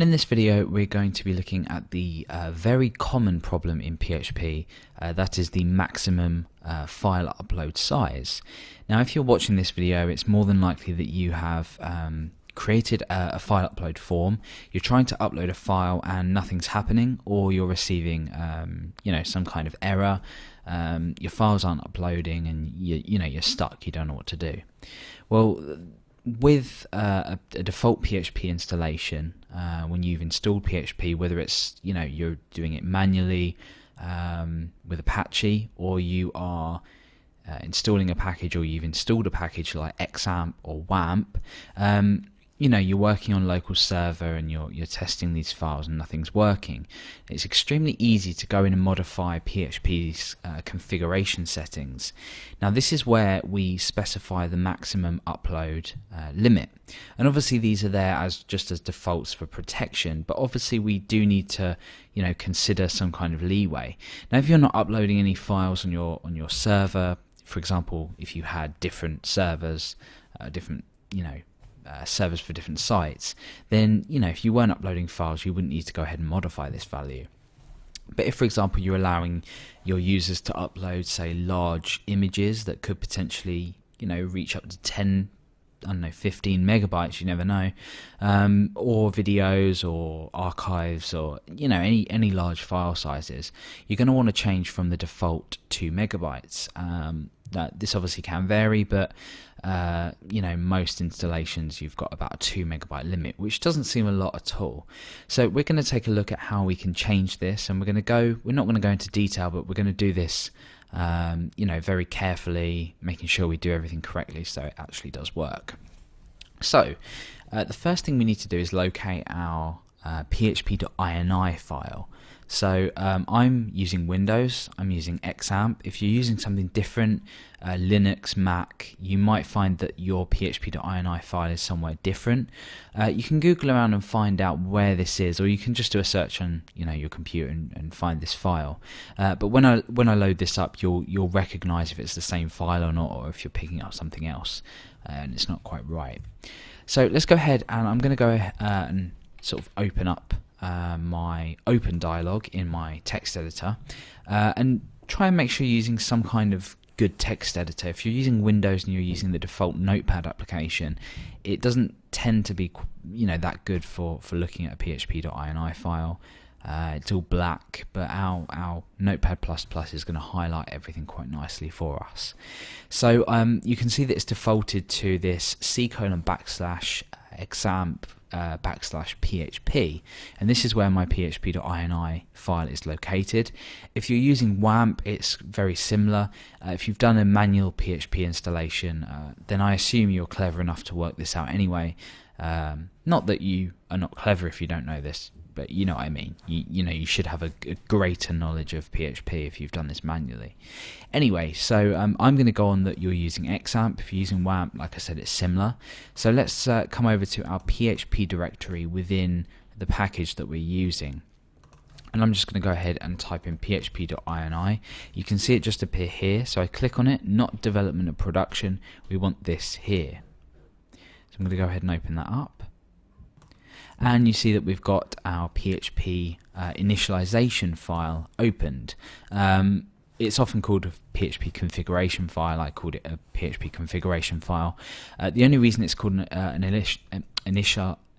In this video we're going to be looking at the very common problem in PHP, that is the maximum file upload size. Now if you're watching this video, it's more than likely that you have created a file upload form, you're trying to upload a file and nothing's happening, or you're receiving some kind of error, your files aren't uploading and you're stuck, you don't know what to do. Well, with a default PHP installation, when you've installed PHP, whether it's you're doing it manually with Apache, or you are installing a package, or you've installed a package like XAMPP or WAMP, you're working on local server and you're testing these files and nothing's working. It's extremely easy to go in and modify PHP's configuration settings. Now this is where we specify the maximum upload limit, and obviously these are there as just as defaults for protection, but obviously we do need to consider some kind of leeway. Now if you're not uploading any files on your server, for example, if you had different servers, servers for different sites, then if you weren't uploading files, you wouldn't need to go ahead and modify this value. But if, for example, you're allowing your users to upload, say, large images that could potentially reach up to 10, 15 megabytes, you never know, or videos or archives, or any large file sizes, you're going to want to change from the default 2 megabytes. This obviously can vary, but most installations you've got about a 2 megabyte limit, which doesn't seem a lot at all. So we're going to take a look at how we can change this, and we're not going to go into detail, but we're going to do this very carefully, making sure we do everything correctly so it actually does work. So the first thing we need to do is locate our php.ini file. So I'm using Windows, I'm using XAMPP. If you're using something different, Linux, Mac, you might find that your php.ini file is somewhere different. You can Google around and find out where this is, or you can just do a search on your computer and find this file. But when I load this up, you'll recognize if it's the same file or not, or if you're picking up something else and it's not quite right. So let's go ahead, and I'm going to go and sort of open up my open dialog in my text editor, and try and make sure you're using some kind of good text editor. If you're using Windows and you're using the default Notepad application, it doesn't tend to be that good for looking at a php.ini file. It's all black, but our Notepad++ is going to highlight everything quite nicely for us. So you can see that it's defaulted to this :/examp /php, and this is where my php.ini file is located. If you're using WAMP, it's very similar. If you've done a manual PHP installation, then I assume you're clever enough to work this out anyway. Not that you are not clever if you don't know this, but you know what I mean. You should have a greater knowledge of PHP if you've done this manually. Anyway, so I'm going to go on that you're using XAMPP. If you're using WAMP, like I said, it's similar. So let's come over to our PHP directory within the package that we're using. And I'm just going to go ahead and type in php.ini. You can see it just appear here. So I click on it, not development and production. We want this here. So I'm going to go ahead and open that up. And you see that we've got our PHP initialization file opened. It's often called a PHP configuration file. I called it a PHP configuration file. The only reason it's called an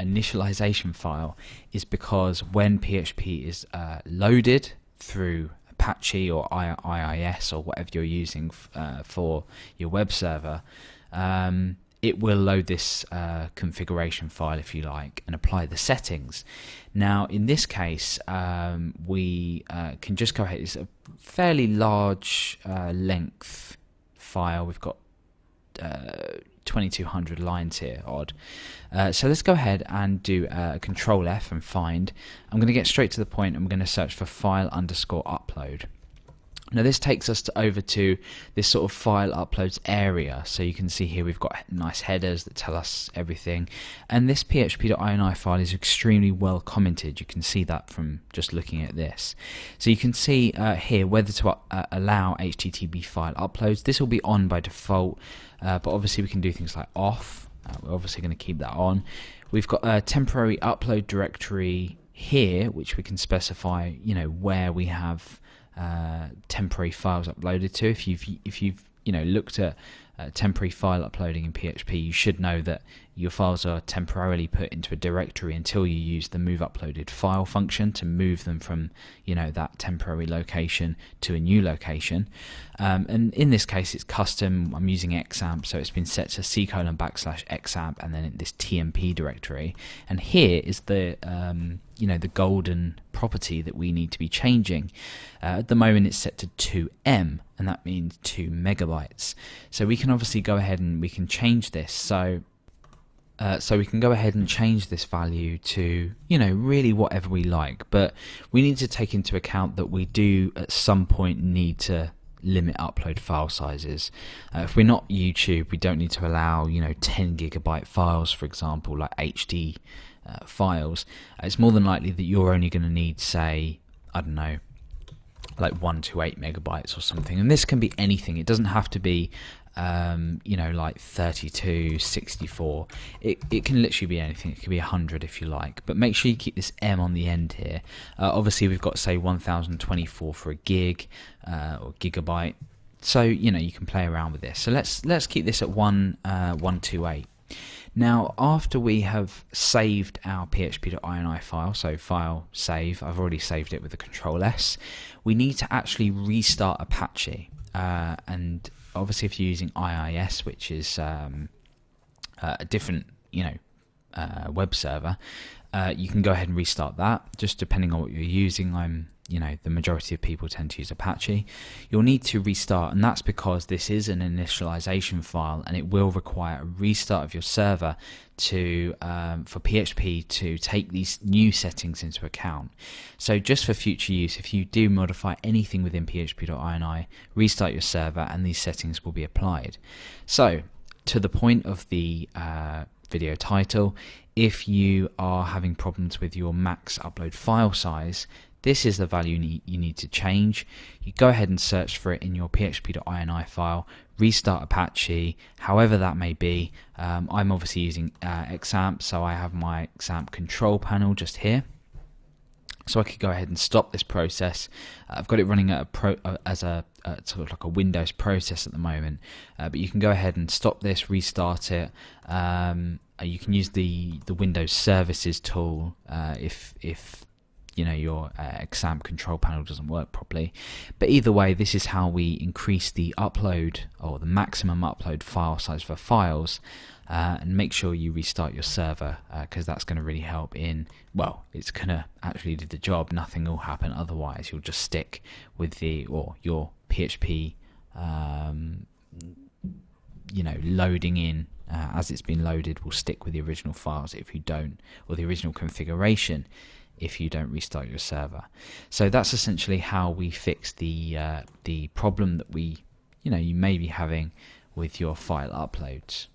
initialization file is because when PHP is loaded through Apache or IIS or whatever you're using for your web server, it will load this configuration file, if you like, and apply the settings. Now, in this case, we can just go ahead. It's a fairly large length file. We've got 2200 lines here, odd. So let's go ahead and do Control F and find. I'm going to get straight to the point. I'm going to search for file_upload. Now this takes us over to this sort of file uploads area. So you can see here we've got nice headers that tell us everything, and this php.ini file is extremely well commented. You can see that from just looking at this. So you can see here whether to allow HTTP file uploads. This will be on by default, but obviously we can do things like off. We're obviously going to keep that on. We've got a temporary upload directory here, which we can specify, where we have temporary files uploaded to. If you've looked at temporary file uploading in PHP, you should know that your files are temporarily put into a directory until you use the move uploaded file function to move them from that temporary location to a new location. And in this case it's custom. I'm using XAMPP, so it's been set to /XAMPP and then this TMP directory. And here is the the golden property that we need to be changing. At the moment it's set to 2M, and that means 2 megabytes. So we can obviously go ahead and we can change this. So we can go ahead and change this value to, really whatever we like. But we need to take into account that we do at some point need to limit upload file sizes. If we're not YouTube, we don't need to allow, 10 gigabyte files, for example, like HD files. It's more than likely that you're only going to need, say, I don't know, like 1 to 8 megabytes or something. And this can be anything. It doesn't have to be like 32, 64. It can literally be anything. It could be 100 if you like, but make sure you keep this M on the end here. Obviously we've got, say, 1024 for a gig or gigabyte, so you can play around with this. So let's keep this at 128. Now, after we have saved our php.ini file, so file save, I've already saved it with the Control S, we need to actually restart Apache. And obviously if you're using IIS, which is a different web server, you can go ahead and restart that, just depending on what you're using. The majority of people tend to use Apache. You'll need to restart, and that's because this is an initialization file, and it will require a restart of your server to for PHP to take these new settings into account. So just for future use, if you do modify anything within php.ini, restart your server and these settings will be applied. So to the point of the video title, if you are having problems with your max upload file size, this is the value you need to change. You go ahead and search for it in your php.ini file, restart Apache, however that may be. I'm obviously using XAMPP, so I have my XAMPP control panel just here. So I could go ahead and stop this process. I've got it running at as a sort of like a Windows process at the moment, but you can go ahead and stop this, restart it. You can use the Windows Services tool if your XAMPP control panel doesn't work properly. But either way, this is how we increase the upload, or the maximum upload file size for files. And make sure you restart your server, because that's going to really help in, well, it's going to actually do the job. Nothing will happen otherwise. You'll just stick with your PHP loading in as it's been loaded will stick with the original files if you don't, or the original configuration if you don't restart your server. So that's essentially how we fix the problem that you may be having with your file uploads.